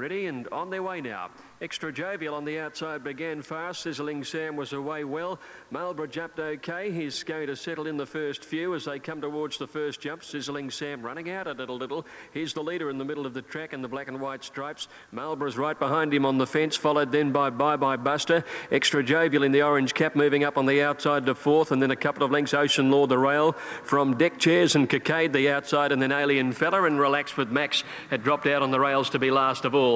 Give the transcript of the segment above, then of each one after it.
Ready and on their way now. Extra Jovial on the outside began fast. Sizzling Sam was away well. Marlborough jumped okay. He's going to settle in the first few as they come towards the first jump. Sizzling Sam running out a little. He's the leader in the middle of the track in the black and white stripes. Marlborough's right behind him on the fence, followed then by Bye Bye Buster. Extra Jovial in the orange cap moving up on the outside to fourth, and then a couple of lengths Ocean Law the rail from Deck Chairs and Cockade the outside, and then Alien Fella and Relax with Max had dropped out on the rails to be last of all.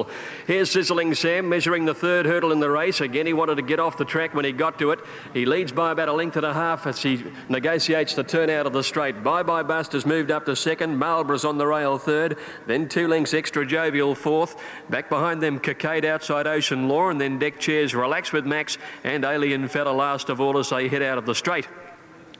Here's Sizzling Sam measuring the third hurdle in the race. Again, he wanted to get off the track when he got to it. He leads by about a length and a half as he negotiates the turn out of the straight. Bye Bye Buster's moved up to second. Marlborough's on the rail third. Then 2 lengths Extra Jovial fourth. Back behind them Cockade outside Ocean Law, and then Deck Chairs, Relax with Max and Alien Fella last of all as they head out of the straight.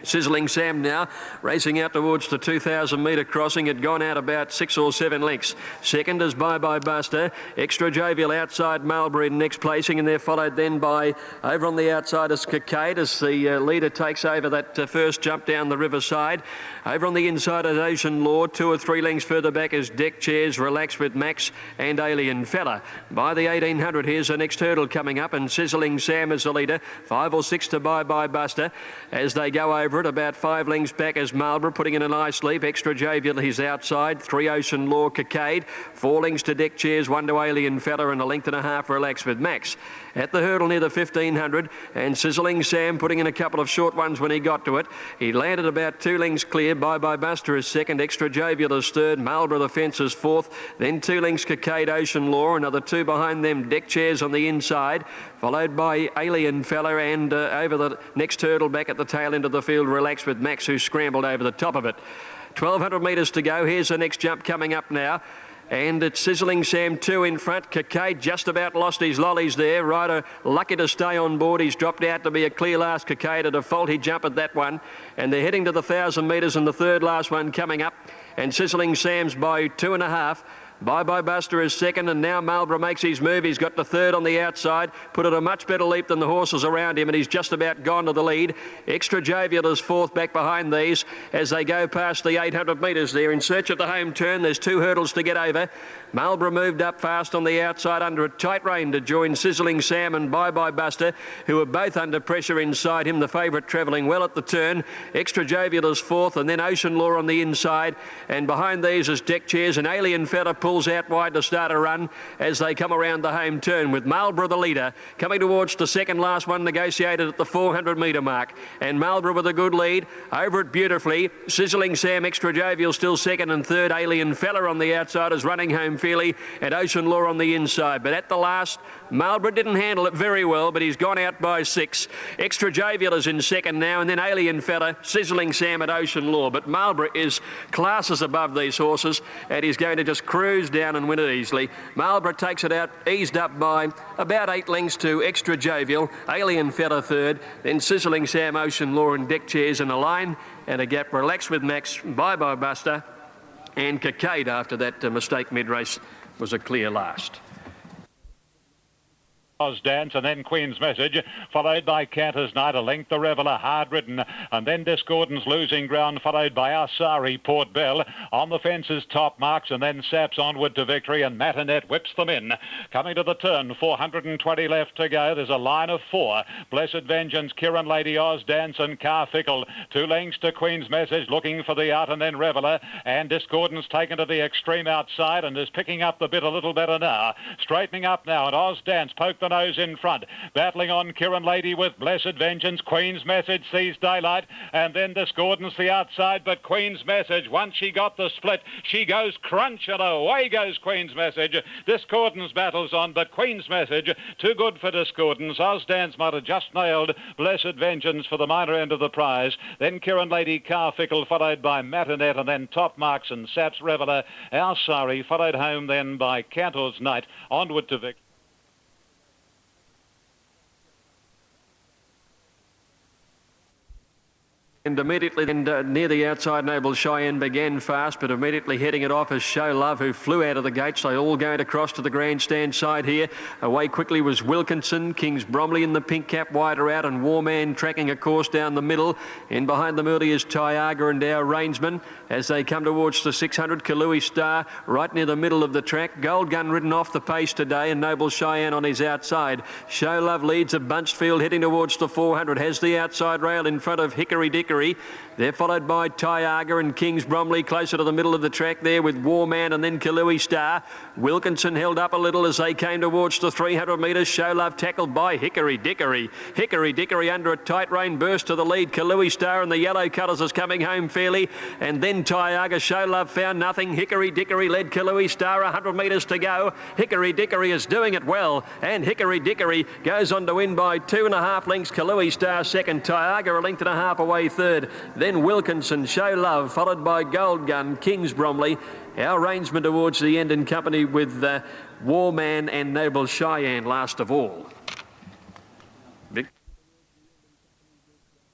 Sizzling Sam now racing out towards the 2,000 metre crossing. Had gone out about 6 or 7 lengths. Second is Bye Bye Buster. Extra Jovial outside Marlborough in next placing, and they're followed then by, over on the outside is Cockade as the leader takes over that first jump down the riverside. Over on the inside is Ocean Law. 2 or 3 lengths further back is Deck Chairs, Relax with Max and Alien Fella. By the 1800 here's the next hurdle coming up, and Sizzling Sam is the leader. 5 or 6 to Bye Bye Buster as they go over it. About 5 lengths back as Marlborough putting in a nice leap. Extra Jovial he's outside. 3 Ocean Law Cockade. 4 lengths to Deck Chairs, 1 to Alien Fella, and a length and a half Relax with Max. At the hurdle near the 1500, and Sizzling Sam putting in a couple of short ones when he got to it. He landed about 2 lengths clear. Bye Bye Buster is second. Extra Jovial is third. Marlborough the fence is fourth. Then 2 lengths Cockade, Ocean Law. Another 2 behind them. Deck Chairs on the inside, followed by Alien Fella, and over the next hurdle back at the tail end of the field, Relax with Max, who scrambled over the top of it. 1,200 metres to go. Here's the next jump coming up now. And it's Sizzling Sam 2 in front. Cockade just about lost his lollies there. Rider lucky to stay on board. He's dropped out to be a clear last. Cockade at a faulty jump at that one. And they're heading to the 1,000 metres and the third last one coming up. And Sizzling Sam's by 2.5. Bye Bye Buster is second, and now Marlborough makes his move. He's got the third on the outside, put it a much better leap than the horses around him, and he's just about gone to the lead. Extra Jovial is fourth back behind these as they go past the 800 metres there in search of the home turn. There's 2 hurdles to get over. Marlborough moved up fast on the outside under a tight rein to join Sizzling Sam and Bye Bye Buster, who are both under pressure inside him. The favourite travelling well at the turn. Extra Jovial is fourth, and then Ocean Law on the inside, and behind these is Deck Chairs, and Alien Fella pulls out wide to start a run as they come around the home turn, with Marlborough the leader coming towards the second last one, negotiated at the 400 metre mark, and Marlborough with a good lead over it beautifully. Sizzling Sam, Extra Jovial still second, and third Alien Fella on the outside is running home fairly, and Ocean Law on the inside. But at the last, Marlborough didn't handle it very well, but he's gone out by 6. Extra Jovial is in second now, and then Alien Fella, Sizzling Sam at Ocean Law. But Marlborough is classes above these horses, and he's going to just cruise down and win it easily. Marlborough takes it out, eased up by about 8 lengths to Extra Jovial. Alien Fella third, then Sizzling Sam, Ocean Law and Deck Chairs in a line, and a gap. Relax with Max, Bye Bye Buster, and Cockade after that mistake mid-race was a clear last. Dance, and then Queen's Message, followed by Canter's Night, a length the Reveller, hard ridden, and then Discordance losing ground, followed by Asari, Port Bell. On the fences, Top Marks, and then Saps onward to victory, and Matinette whips them in. Coming to the turn, 420 left to go. There's a line of 4. Blessed Vengeance, Kieran Lady Oz, Dance, and Car Fickle. 2 lengths to Queen's Message, looking for the out, and then Reveller, and Discordance taken to the extreme outside and is picking up the bit a little better now. Straightening up now, and Oz Dance poked the nose in front, battling on Kieran Lady with Blessed Vengeance. Queen's Message sees daylight, and then Discordance the outside, but Queen's Message, once she got the split, she goes crunch, and away goes Queen's Message. Discordance battles on, but Queen's Message too good for Discordance. Ozdance might have just nailed Blessed Vengeance for the minor end of the prize. Then Kieran Lady, Car Fickle, followed by Matinette, and then Top Marks and Saps Reveller. Alsari followed home then by Cantor's Night, onward to victory. And immediately near the outside, Noble Cheyenne began fast, but immediately heading it off is Show Love, who flew out of the gates. They all going across to the grandstand side here. Away quickly was Wilkinson, Kings Bromley in the pink cap, wider out, and Warman tracking a course down the middle. In behind them early is Tyaga and our Rainsman as they come towards the 600. Kalui Star right near the middle of the track. Gold Gun ridden off the pace today, and Noble Cheyenne on his outside. Show Love leads a bunched field heading towards the 400. Has the outside rail in front of Hickory Dickory. They're followed by Tyaga and Kings Bromley closer to the middle of the track there with Warman and then Kalui Star. Wilkinson held up a little as they came towards the 300 metres. Show Love tackled by Hickory Dickory. Hickory Dickory under a tight rein burst to the lead. Kalui Star in the yellow colours is coming home fairly, and then Tyaga. Show Love found nothing. Hickory Dickory led Kalui Star 100 metres to go. Hickory Dickory is doing it well, and Hickory Dickory goes on to win by 2.5 lengths. Kalui Star second, Tyaga a length and a half away third. Then Wilkinson, Show Love, followed by Gold Gun, Kings Bromley. Our Rainsman towards the end in company with Warman and Noble Cheyenne last of all.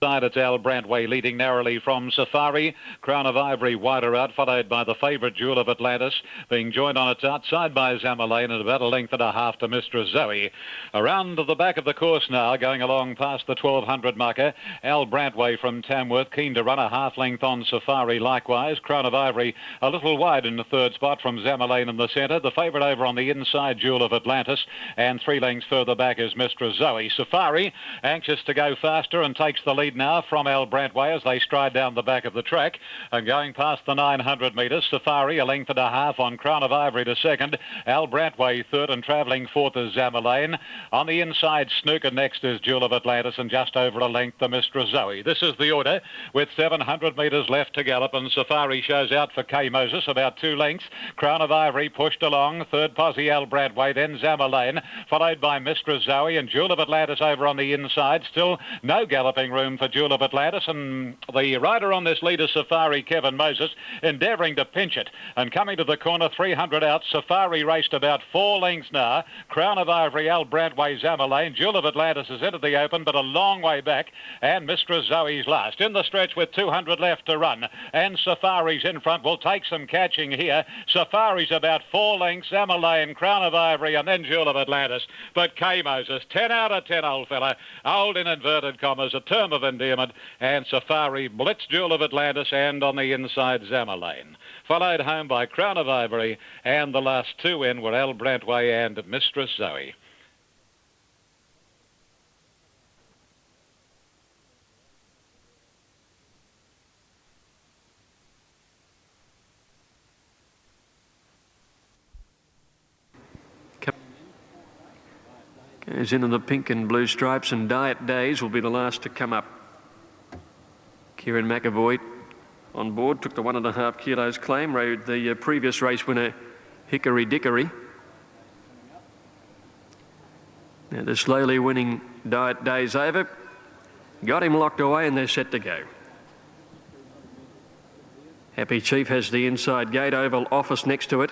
It's Al Brantway leading narrowly from Safari. Crown of Ivory wider out, followed by the favourite Jewel of Atlantis, being joined on its outside by Zamalane and about a length and a half to Mistress Zoe. Around to the back of the course now, going along past the 1200 marker. Al Brantway from Tamworth, keen to run a half length on Safari likewise. Crown of Ivory a little wide in the third spot from Zamalane in the centre. The favourite over on the inside, Jewel of Atlantis, and 3 lengths further back is Mistress Zoe. Safari anxious to go faster and takes the lead now from Al Brantway as they stride down the back of the track and going past the 900 metres. Safari a length and a half on Crown of Ivory to second. Al Brantway third, and travelling fourth is Zamalane. On the inside, Snooker next is Jewel of Atlantis, and just over a length the Mistress Zoe. This is the order with 700 metres left to gallop, and Safari shows out for K. Moses about 2 lengths. Crown of Ivory pushed along, third posse Al Brantway, then Zamalane, followed by Mistress Zoe and Jewel of Atlantis over on the inside. Still no galloping room for Jewel of Atlantis, and the rider on this leader, Safari, Kevin Moses, endeavouring to pinch it. And coming to the corner, 300 out, Safari raced about 4 lengths now. Crown of Ivory, Al Brantway, Zamalane. Jewel of Atlantis has entered the open, but a long way back, and Mistress Zoe's last. In the stretch with 200 left to run, and Safari's in front. Will take some catching here. Safari's about 4 lengths, Zamalane, Crown of Ivory, and then Jewel of Atlantis. But K. Moses, 10 out of 10, old fella. Old in inverted commas, a term of endearment, and Safari blitz Jewel of Atlantis, and on the inside Zamalane. Followed home by Crown of Ivory, and the last 2 in were Al Brantway and Mistress Zoe. Goes in the pink and blue stripes, and Diet Days will be the last to come up. Kieran McAvoy on board, took the 1.5 kilos claim, rode the previous race winner Hickory Dickory. Now the slowly winning Diet Days over, got him locked away, and they're set to go. Happy Chief has the inside gate, Oval Office next to it.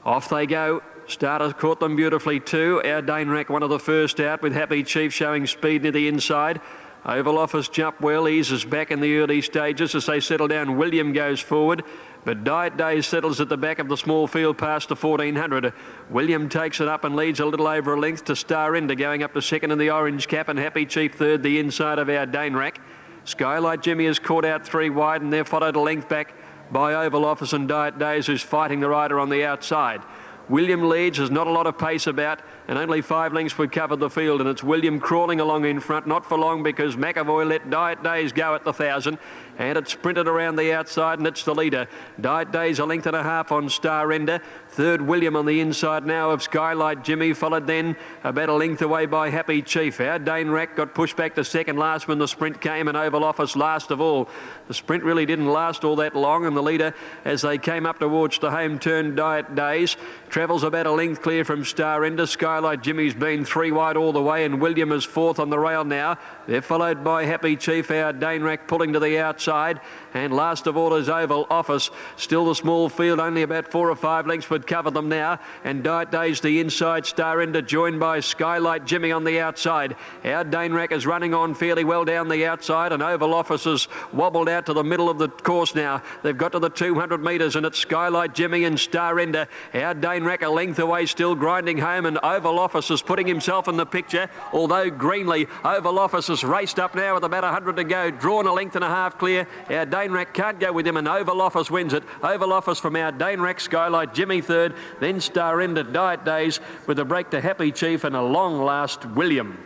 Off they go. Starters caught them beautifully too. Our Danerac one of the first out, with Happy Chief showing speed near the inside. Oval Office jumped well, eases back in the early stages as they settle down. William goes forward, but Diet Days settles at the back of the small field past the 1400. William takes it up and leads a little over a length to Star Ender, going up to second in the orange cap, and Happy Chief third, the inside of our Danerac. Skylight Jimmy has caught out 3 wide, and they're followed a length back by Oval Office and Diet Days, who's fighting the rider on the outside. William leads, there's not a lot of pace about, and only 5 lengths would cover the field, and it's William crawling along in front, not for long, because McAvoy let Diet Days go at the 1,000, and it sprinted around the outside, and it's the leader. Diet Days a length and a half on Star Ender. Third, William on the inside now of Skylight Jimmy, followed then about a length away by Happy Chief. Our Danerac got pushed back to second last when the sprint came, and Oval Office last of all. The sprint really didn't last all that long, and the leader, as they came up towards the home turn, Diet Days, Travels about a length clear from Star Ender. Skylight Jimmy's been 3 wide all the way, and William is 4th on the rail now. They're followed by Happy Chief, our Danerac pulling to the outside. And last of all is Oval Office. Still the small field, only about 4 or 5 lengths would cover them now. And Diet Days the inside, Star Ender joined by Skylight Jimmy on the outside. Our Danerac is running on fairly well down the outside, and Oval Office has wobbled out to the middle of the course now. They've got to the 200 metres, and it's Skylight Jimmy and Star Ender. Our Danerac a length away, still grinding home, and Oval Office is putting himself in the picture. Although Greenley, Oval Office has raced up now with about 100 to go, drawn a length and a half clear. Our Danerac can't go with him, and Oval Office wins it. Oval Office from our Danerac, Skylight Jimmy 3rd, then Star Ender, Diet Days, with a break to Happy Chief and a long last William.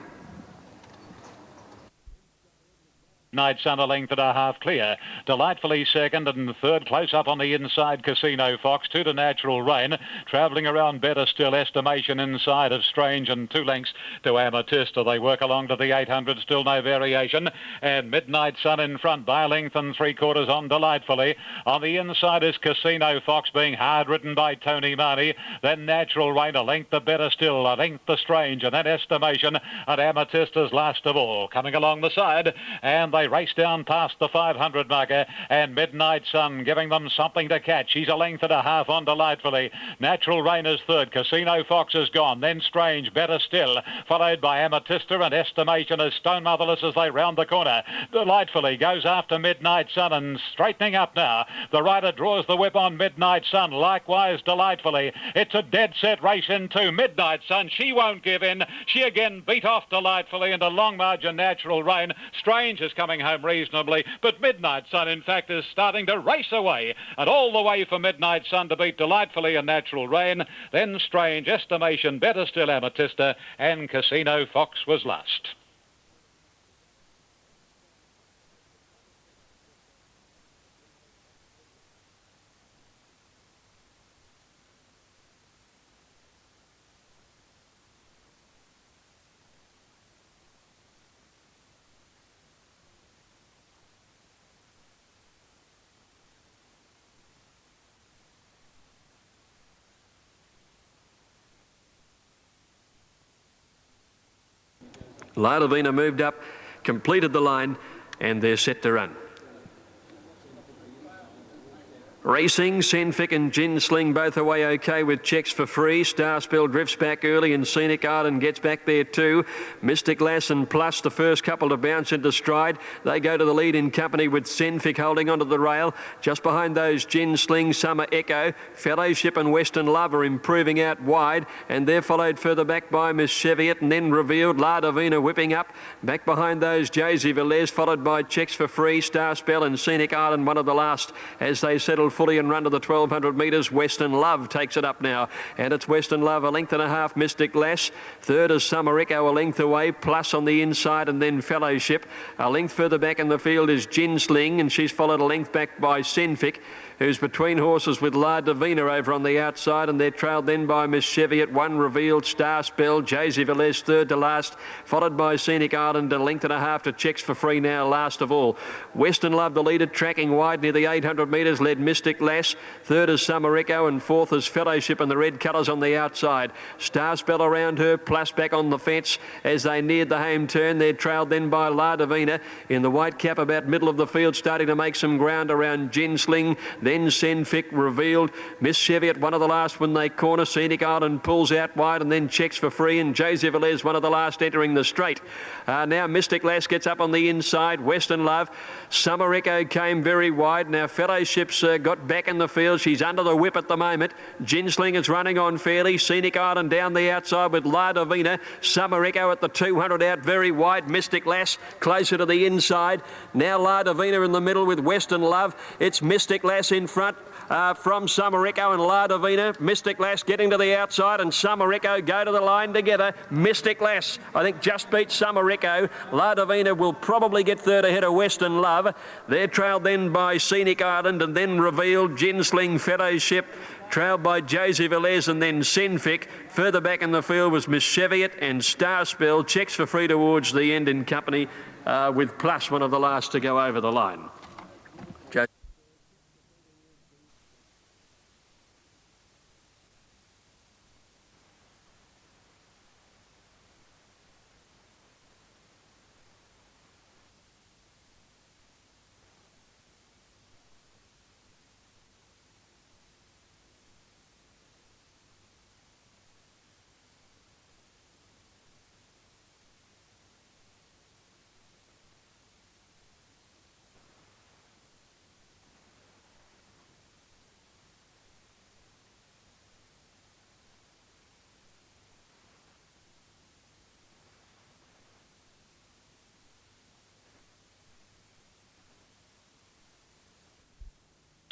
Night Sun a length and a half clear. Delightfully second, and third close up on the inside, Casino Fox. 2 to Natural Rain. Travelling around better still, Estimation inside of Strange, and 2 lengths to Amethysta. They work along to the 800, still no variation. And Midnight Sun in front by a length and 3/4 on Delightfully. On the inside is Casino Fox, being hard ridden by Tony Marnie. Then Natural Rain a length the better still, a length the Strange, and then Estimation, and Amethysta's last of all. Coming along the side, and they race down past the 500 marker, and Midnight Sun giving them something to catch. He's a length and a half on Delightfully. Natural Rain is 3rd. Casino Fox is gone. Then Strange, better still, followed by Amethysta, and Estimation as Stone Motherless as they round the corner. Delightfully goes after Midnight Sun, and straightening up now. The rider draws the whip on Midnight Sun. Likewise Delightfully. It's a dead set race in 2. Midnight Sun, she won't give in. She again beat off Delightfully, and a long margin Natural Rain. Strange is coming home reasonably, but Midnight Sun in fact is starting to race away, and all the way for Midnight Sun to beat Delightfully and Natural Rain. Then Strange, Estimation, better still Amethysta, and Casino Fox was last. La Divina moved up, completed the line, and they're set to run. Racing, Senfic and Ginsling both away okay with checks for free. Star Spell drifts back early, and Scenic Arden gets back there too. Mystic Lass and Plus, the first couple to bounce into stride. They go to the lead in company with Senfic holding onto the rail. Just behind those, Ginsling, Summer Echo, Fellowship and Western Love are improving out wide, and they're followed further back by Miss Cheviot, and then Revealed, La Divina whipping up. Back behind those, Josie Velez, followed by Checks for Free, Star Spell and Scenic Arden, one of the last as they settle fully and run to the 1200 metres. Western Love takes it up now, and it's Western Love a length and a half. Mystic Lass 3rd is Summer Echo a length away, Plus on the inside, and then Fellowship. A length further back in the field is Ginsling, and she's followed a length back by Senfic, who's between horses with La Divina over on the outside, and they're trailed then by Miss Cheviot, 1 Revealed, Star Spell, Josie Velez 3rd to last, followed by Scenic Arden, a length and a half to Checks for Free now last of all. Western Love the leader, tracking wide near the 800 metres, led Mystic Lass. 3rd is Summer Echo, and 4th is Fellowship, and the red colours on the outside. Star Spell around her, Plus back on the fence as they neared the home turn. They're trailed then by La Divina in the white cap about middle of the field, starting to make some ground around Ginsling. Then Senfic, Revealed, Miss Cheviot, one of the last when they corner. Scenic Arden pulls out wide, and then Checks for Free, and Josie Velez, one of the last entering the straight. Now Mystic Lass gets up on the inside. Western Love, Summer Echo came very wide. Now Fellowship's got back in the field. She's under the whip at the moment. Ginsling is running on fairly. Scenic Arden down the outside with La Divina. Summer Echo at the 200 out very wide. Mystic Lass closer to the inside. Now La Divina in the middle with Western Love. It's Mystic Lass in front. From Summer Echo and La Divina. Mystic Lass getting to the outside, and Summer Echo go to the line together. Mystic Lass, I think, just beat Summer Echo. La Divina will probably get 3rd ahead of Western Love. They're trailed then by Scenic Arden, and then Revealed, Ginsling, Fellowship, trailed by Josie Velez, and then Senfic. Further back in the field was Miss Cheviot and Star Spell. Checks for Free towards the end in company with Plus, one of the last to go over the line.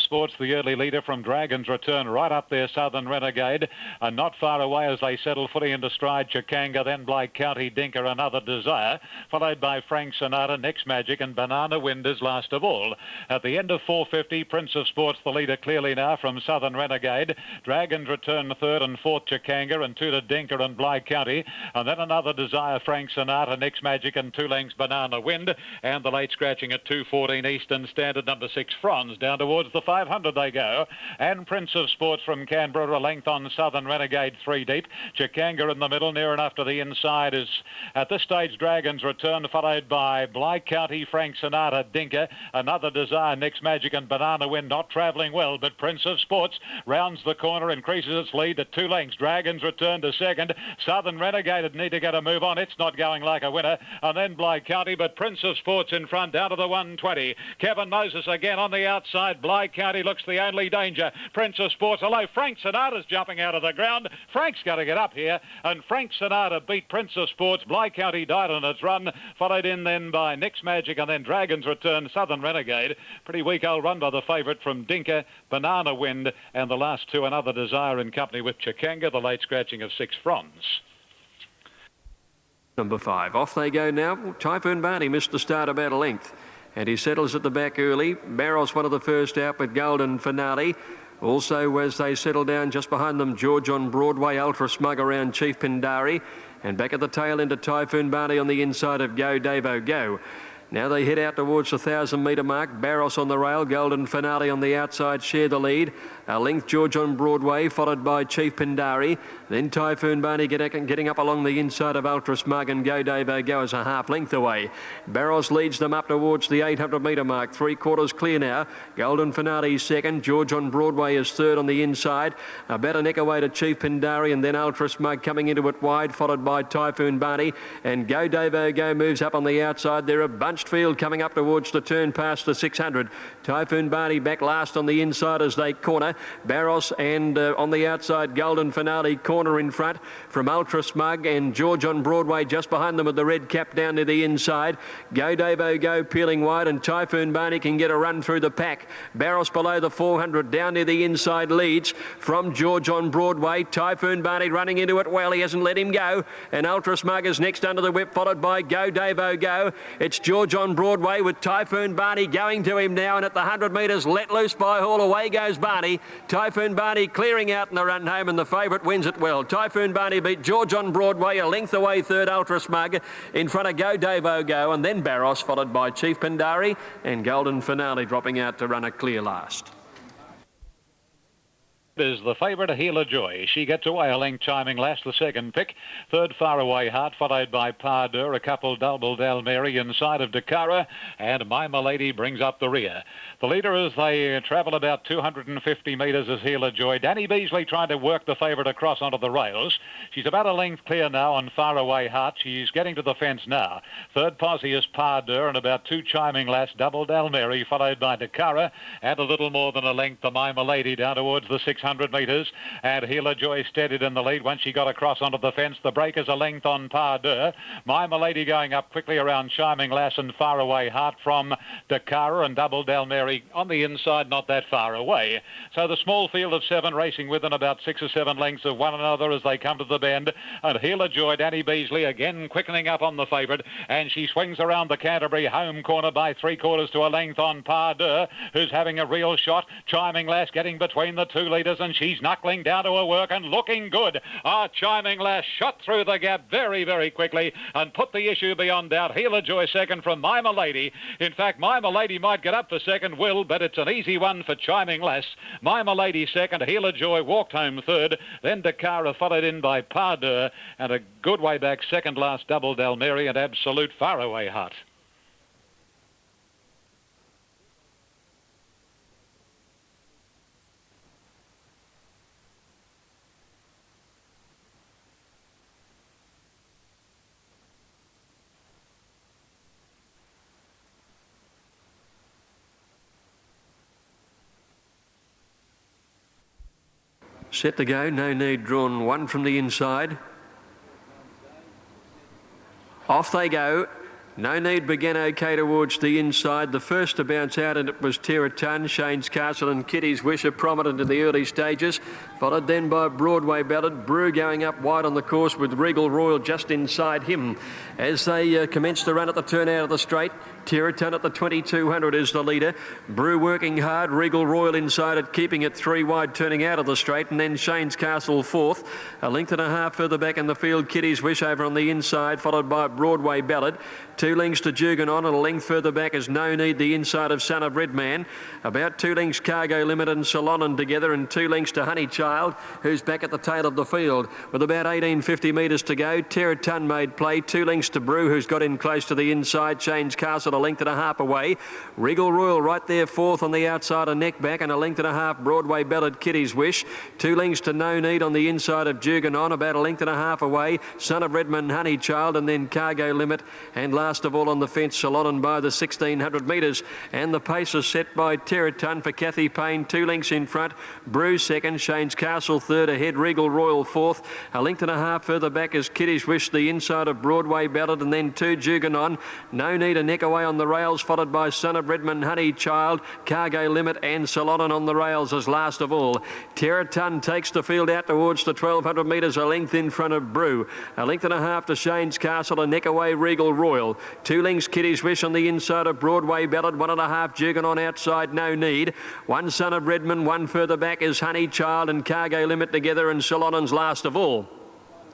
Sports, the early leader from Dragon's Return, right up there, Southern Renegade, and not far away as they settle footy into stride, Chikanga, then Blake County, Dinker, Another Desire, followed by Frank Sinatra, Next Magic, and Banana Wind is last of all. At the end of 450, Prince of Sports, the leader clearly now from Southern Renegade. Dragon's Return third and fourth, Chikanga, and two to Dinker and Blake County, and then Another Desire, Frank Sinatra, Next Magic, and 2 lengths Banana Wind, and the late scratching at 2:14 Eastern Standard, number 6 Franz. Down towards the 500 they go, and Prince of Sports from Canberra a length on Southern Renegade 3 deep. Chikanga in the middle, near enough to the inside is at this stage Dragon's Return, followed by Blake County, Frank Sinatra, Dinker, Another Desire, Next Magic, and Banana Wind. Not travelling well, but Prince of Sports rounds the corner, increases its lead to 2 lengths. Dragon's Return to second. Southern Renegade need to get a move on. It's not going like a winner. And then Blake County, but Prince of Sports in front down to the 120. Kevin Moses again on the outside. Blake County looks the only danger. Prince of Sports, hello. Frank Sinatra's jumping out of the ground. Frank's got to get up here, and Frank Sinatra beat Prince of Sports. Blake County died on its run, followed in then by Next Magic and then Dragon's Return, Southern Renegade. Pretty weak old run by the favourite from Dinker, Banana Wind, and the last two Another Desire in company with Chikanga, the late scratching of 6 Franz. Number 5. Off they go now. Typhoon Barney missed the start about a length, and he settles at the back early. Barros one of the first out with Golden Finale. Also, as they settle down just behind them, George on Broadway, Ultra Smug around Chief Pindari, and back at the tail end of Typhoon Barney on the inside of Go Davo Go. Now they head out towards the 1,000-metre mark. Barros on the rail, Golden Finale on the outside share the lead. A length George on Broadway, followed by Chief Pindari. Then Typhoon Barney getting up along the inside of Ultra Smug, and Go Davo Go is a half length away. Barros leads them up towards the 800-metre mark. 3/4 clear now. Golden Finale second. George on Broadway is third on the inside. About a neck away to Chief Pindari, and then Ultra Smug coming into it wide, followed by Typhoon Barney. And Go Davo Go moves up on the outside. They're a bunched field coming up towards the turn past the 600. Typhoon Barney back last on the inside as they corner. Barros and on the outside Golden Finale corner in front from Ultra Smug, and George on Broadway just behind them with the red cap down to the inside. Go Davo Go peeling wide, and Typhoon Barney can get a run through the pack. Barros below the 400 down near the inside leads from George on Broadway. Typhoon Barney running into it well. He hasn't let him go, and Ultra Smug is next under the whip, followed by Go Davo Go. It's George on Broadway with Typhoon Barney going to him now, and at the 100 metres let loose by Hall, away goes Barney. Typhoon Barney clearing out in the run home, and the favourite wins it well. Typhoon Barney beat George on Broadway, a length away third, Ultra Smug in front of Go Davo Go, and then Barros, followed by Chief Pindari, and Golden Finale dropping out to run a clear last. Is the favourite, Healer Joy. She gets away a length, Chiming Lass, the second pick. Third, Faraway Heart, followed by Pardeur, a couple, Double Del Mary inside of Dakara, and My Milady brings up the rear. The leader as they travel about 250 metres is Healer Joy. Danny Beasley trying to work the favourite across onto the rails. She's about a length clear now on Faraway Heart. She's getting to the fence now. Third posse is Pardeur, and about 2 Chiming Lass, Double Del Mary, followed by Dakara, and a little more than a length to My Milady down towards the 600 metres, and Healer Joy steadied in the lead once she got across onto the fence. The break is a length on Pardeur. My Milady going up quickly around Chiming Lass and Faraway Heart from Dakara, and Double Del Mary on the inside, not that far away. So the small field of 7 racing within about 6 or 7 lengths of one another as they come to the bend, and Healer Joy, Danny Beasley again quickening up on the favourite, and she swings around the Canterbury home corner by 3/4 to a length on Pardeur, who's having a real shot. Chiming Lass getting between the 2 leaders, and she's knuckling down to her work and looking good. Chiming Lass shot through the gap very, very quickly and put the issue beyond doubt. Healer Joy second from My Milady. In fact, My Milady might get up for second, but it's an easy one for Chiming Lass. My Milady second, Healer Joy walked home third, then Dakara followed in by Pardeur, and a good way back second last, Double Del Mary and Absolute Faraway Heart. Set to go, no need drawn, 1 from the inside. Off they go. No Need began okay towards the inside. The first to bounce out, and it was Terratun. Shane's Castle and Kitty's Wish are prominent in the early stages, followed then by Broadway Ballad. Brew going up wide on the course with Regal Royal just inside him. As they commence to run at the turn out of the straight, Terratun at the 2200 is the leader. Brew working hard. Regal Royal inside it, keeping it 3 wide, turning out of the straight, and then Shane's Castle fourth. A length and a half further back in the field, Kitty's Wish over on the inside, followed by Broadway Ballad. 2 lengths to Juganon, and a length further back is No Need, the inside of Son of Redman. About 2 lengths Cargo Limit and Salonon together, and 2 lengths to Honey Child, who's back at the tail of the field. With about 1850 metres to go, Terratun made play. 2 lengths to Brew, who's got in close to the inside. Shane's Castle a length and a half away. Regal Royal right there fourth on the outside, a neck back, and a length and a half Broadway Ballad, Kitty's Wish. 2 lengths to No Need on the inside of Juganon, about a length and a half away. Son of Redman, Honey Child, and then Cargo Limit, and last of all on the fence, Salonon by the 1600 metres. And the pace is set by Terratun for Kathy Payne, 2 lengths in front. Brew second, Shane's Castle third ahead, Regal Royal fourth. A length and a half further back is Kitty's Wish, the inside of Broadway Ballad, and then 2 Juganon. No Need a neck away on the rails, followed by Son of Redman, Honey Child, Cargo Limit, and Salonon on the rails as last of all. Terratun takes the field out towards the 1200 metres, a length in front of Brew. A length and a half to Shane's Castle, a neck away Regal Royal. 2 lengths Kitty's Wish on the inside of Broadway Ballad, 1.5 Juganon outside, No Need. 1 Son of Redman, 1 further back is Honey Child and Cargo Limit together, and Salonon's last of all.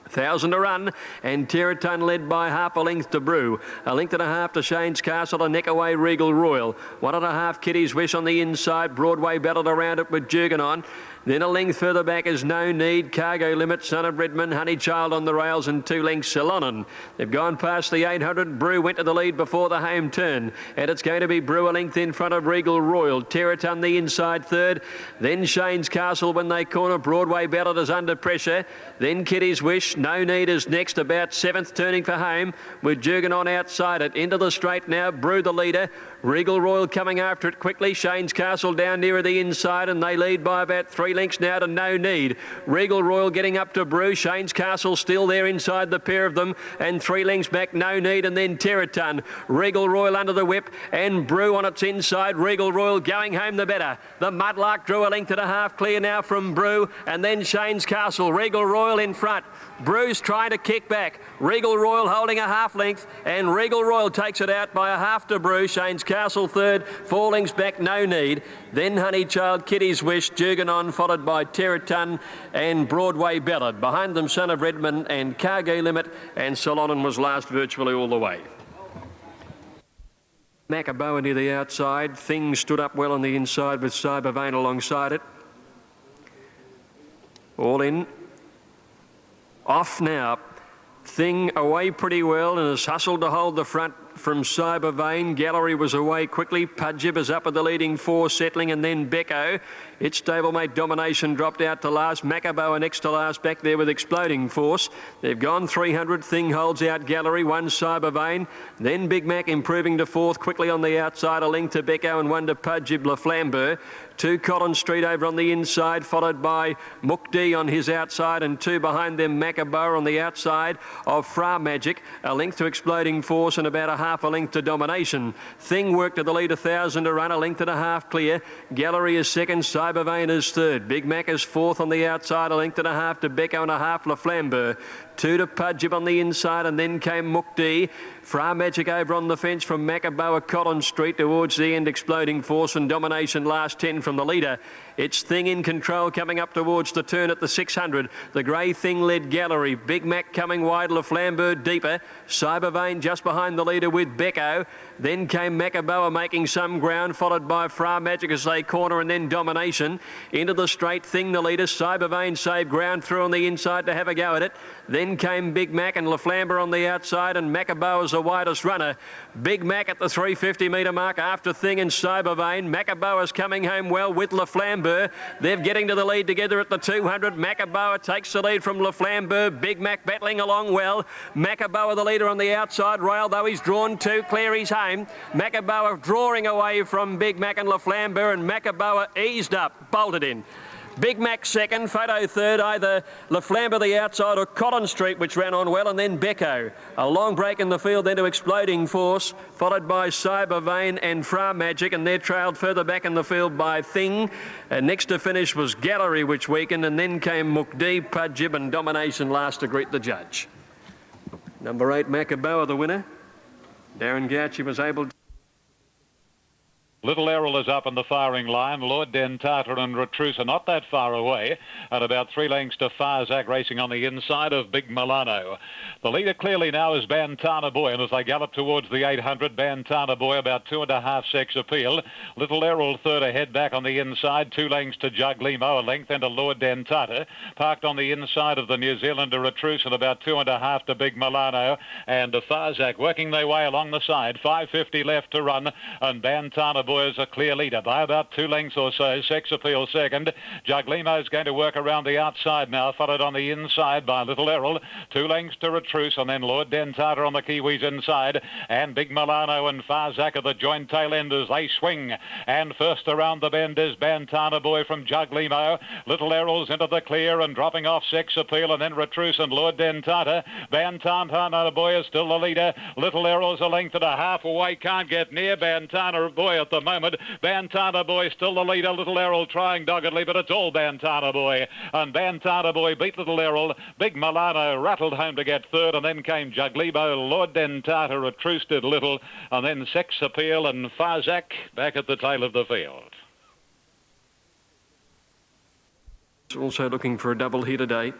1,000 to run, and Terratun led by half a length to Brew. A length and a half to Shane's Castle, a neck away Regal Royal. 1.5 Kitty's Wish on the inside, Broadway Ballad around it with Juganon. Then a length further back is No Need, Cargo Limit, Son of Redman, Honey Child on the rails, and 2 lengths Salonon. They've gone past the 800. Brew went to the lead before the home turn, and it's going to be Brew a length in front of Regal Royal. Terratun the inside third, then Shane's Castle when they corner. Broadway Ballad is under pressure, then Kitty's Wish. No Need is next, about 7th, turning for home with Juganon outside it. Into the straight now, Brew the leader. Regal Royal coming after it quickly. Shane's Castle down nearer the inside, and they lead by about 3 lengths now to No Need. Regal Royal getting up to Brew. Shane's Castle still there inside the pair of them, and 3 lengths back No Need, and then Terratun. Regal Royal under the whip, and Brew on its inside. Regal Royal going home the better. The Mudlark drew a length and a half clear now from Brew, and then Shane's Castle. Regal Royal in front. Brew's trying to kick back. Regal Royal holding a half length, and Regal Royal takes it out by a half to Brew. Shane's Castle third, 4 lengths back No Need. Then Honey Child, Kitty's Wish, Juganon, followed by Terratun and Broadway Ballad. Behind them, Son of Redman and Cargo Limit, and Salonon was last virtually all the way. Macaboa near the outside. Thing stood up well on the inside with Cyber Vane alongside it. All in. Off now. Thing away pretty well and has hustled to hold the front from Cyber Vane. Gallery was away quickly. Pudgib is up at the leading 4, settling, and then Becco. Its stablemate Domination dropped out to last. Macaboa next to last back there with Exploding Force. They've gone 300. Thing holds out Gallery. 1 Cyber Vane. Then Big Mac improving to 4th quickly on the outside. A length to Becco and 1 to Pudgib Le Flambeur. 2 Collins Street over on the inside, followed by Mukdi on his outside, and 2 behind them Macaboa on the outside of Fra Magic. A length to Exploding Force and about a half a length to Domination. Thing worked to the lead, 1,000 to run, a length and a half clear. Gallery is second, Cyber Vane is third. Big Mac is 4th on the outside, a length and a half to Becco and a half Le Flambeur. 2 to Pudgib on the inside, and then came Mukdi. Fra Magic over on the fence from Macaboa, Collins Street towards the end, Exploding Force and Domination last 10 from the leader. It's Thing in control coming up towards the turn at the 600. The grey Thing led Gallery. Big Mac coming wide, Le Flambeur deeper. Cyber Vane just behind the leader with Becco. Then came Macaboa making some ground, followed by Fra Magic as they corner, and then Domination. Into the straight, Thing the leader. Cyber Vane saved ground through on the inside to have a go at it. Then came Big Mac and Le Flambeur on the outside, and Macaboa's the widest runner. Big Mac at the 350 metre mark after Thing and Cyber Vane. Macaboa's coming home well with Le Flambeur. They're getting to the lead together at the 200. Macaboa takes the lead from Le Flambeur. Big Mac battling along well. Macaboa the leader on the outside rail, though he's drawn 2 clear, he's home. Macaboa drawing away from Big Mac and Le Flambeur, and Macaboa eased up, bolted in. Big Mac second, Photo third, either La Flambe the outside or Collins Street, which ran on well, and then Becco. A long break in the field, then to Exploding Force, followed by Cyber Vein and Fra Magic, and they're trailed further back in the field by Thing. And next to finish was Gallery, which weakened, and then came Mukdi, Pudjib and Domination last to greet the judge. Number 8, Macaboa, the winner. Darren Gauci was able to... Little Errol is up in the firing line. Lord Dentata and Retruse are not that far away, and about 3 lengths to Farzak racing on the inside of Big Milano. The leader clearly now is Bantana Boy, and as they gallop towards the 800, Bantana Boy about 2.5 sex appeal. Little Errol third ahead back on the inside, 2 lengths to Juglimo, a length, and to Lord Dentata. Parked on the inside of the New Zealander Retruse, and about 2.5 to Big Milano, and to Farzak working their way along the side. 5.50 left to run, and Bantana Boy is a clear leader by about 2 lengths or so. Sex Appeal second. Juglimo is going to work around the outside now, followed on the inside by Little Errol. 2 lengths to Retruse, and then Lord Dentata on the Kiwis inside, and Big Milano and Farzak are the joint tail enders. They swing, and first around the bend is Bantana Boy from Juglimo. Little Errol's into the clear and dropping off Sex Appeal, and then Retruse and Lord Dentata. Bantana Boy is still the leader. Little Errol's a length and a half away, can't get near Bantana Boy at the moment. Bantana Boy still the leader. Little Errol trying doggedly, but it's all Bantana Boy. And Bantana Boy beat Little Errol. Big Milano rattled home to get third, and then came Juglimo. Lord Dentata Retruse did little, and then Sex Appeal and Farzak back at the tail of the field. Also looking for a double here today.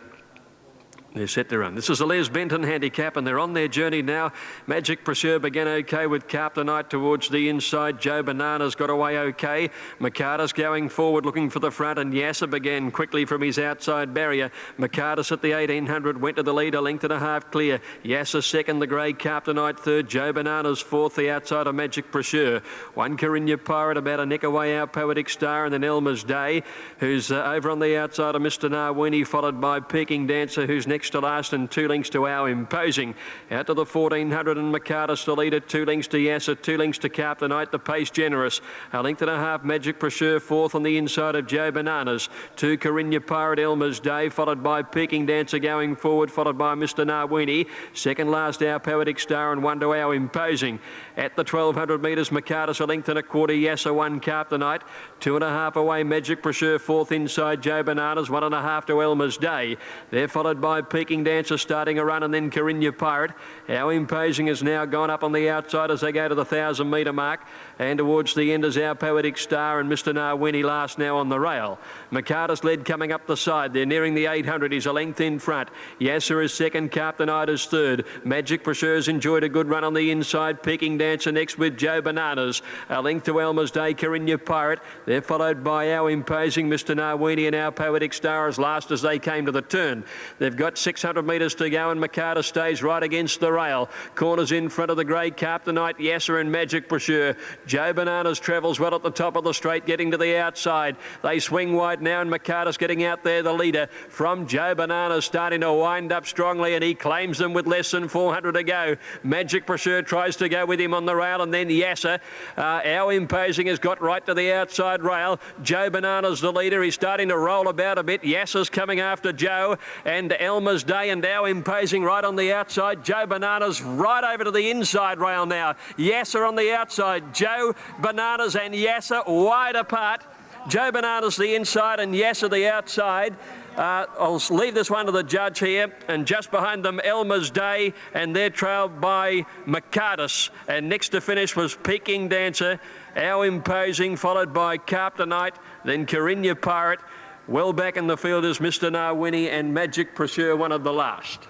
They're set to run. This is a Les Benton handicap, and they're on their journey now. Magic Pursuer began okay with Carpter Knight towards the inside. Joe Banana's got away okay. Mercatus going forward looking for the front, and Yasser began quickly from his outside barrier. Mercatus at the 1800 went to the lead, a length and a half clear. Yasser second, the grey Carpter Knight third. Joe Banana's fourth, the outside of Magic Pursuer. One Carinya Pirate about a neck away, Our Poetic Star, and then Elmer's Day, who's over on the outside of Mr. Narwini, followed by Peking Dancer, who's next to last, and 2 lengths to Our Imposing. Out to the 1400, and Mercatus the leader, 2 lengths to Yasser, 2 lengths to Carpter Knight, the pace generous. A length and a half Magic Pursuer fourth on the inside of Joe Bananas. 2 Carinya Pirate, Elmer's Day, followed by Peking Dancer going forward, followed by Mr. Narwini. Second last, Our Poetic Star, and 1 to Our Imposing. At the 1200 metres, Mercatus a length and a quarter, Yasser 1 Carpter Knight. 2.5 away, Magic Pursuer fourth inside Joe Bananas, 1.5 to Elmer's Day. They're followed by Peking Dancer starting a run, and then Carinya Pirate. Our Imposing has now gone up on the outside as they go to the 1,000 metre mark, and towards the end is Our Poetic Star and Mr. Narwini last now on the rail. Mercatus led coming up the side. They're nearing the 800. He's a length in front. Yasser is second. Carpter Knight is third. Magic Pursuer's enjoyed a good run on the inside. Peking Dancer next with Joe Bananas. A length to Elmer's Day, Carinya Pirate. They're followed by Our Imposing, Mr. Narwini and Our Poetic Star as last as they came to the turn. They've got 600 metres to go, and Mercatus stays right against the rail. Corners in front of the grey Carpter Knight, Yasser and Magic Pursuer. Joe Bananas travels well at the top of the straight, getting to the outside. They swing wide now, and Mercatus getting out there, the leader from Joe Bananas, starting to wind up strongly, and he claims them with less than 400 to go. Magic Pursuer tries to go with him on the rail, and then Yasser. Our Imposing has got right to the outside rail. Joe Bananas the leader. He's starting to roll about a bit. Yasser's coming after Joe, and Elmer's Day and Our Imposing right on the outside. Joe Bananas right over to the inside rail now. Yasser on the outside. Joe Bananas and Yasser wide apart. Joe Bananas the inside and Yasser the outside. I'll leave this one to the judge here, and just behind them Elmer's Day, and they're trailed by Mercatus, and next to finish was Peking Dancer. Our Imposing followed by Carpter Knight, then Carinya Pirate. Well back in the field is Mr. Narwini and Magic Pursuer, one of the last.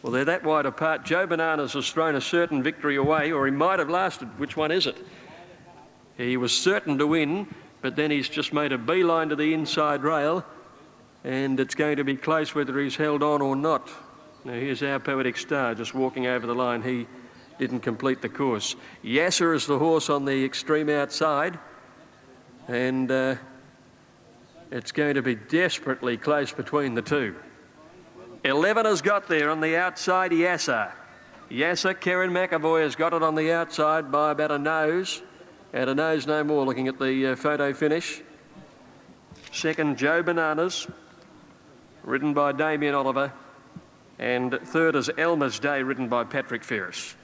Well, they're that wide apart. Joe Bananas has thrown a certain victory away, or he might have lasted. Which one is it? He was certain to win, but then he's just made a beeline to the inside rail, and it's going to be close whether he's held on or not. Now, here's Our Poetic Star just walking over the line. He didn't complete the course. Yasser is the horse on the extreme outside, and it's going to be desperately close between the two. 11 has got there on the outside, Yasser. Yasser, Karen McAvoy has got it on the outside by about a nose, and a nose no more looking at the photo finish. Second, Joe Bananas, ridden by Damien Oliver. And third is Elmer's Day, ridden by Patrick Ferris.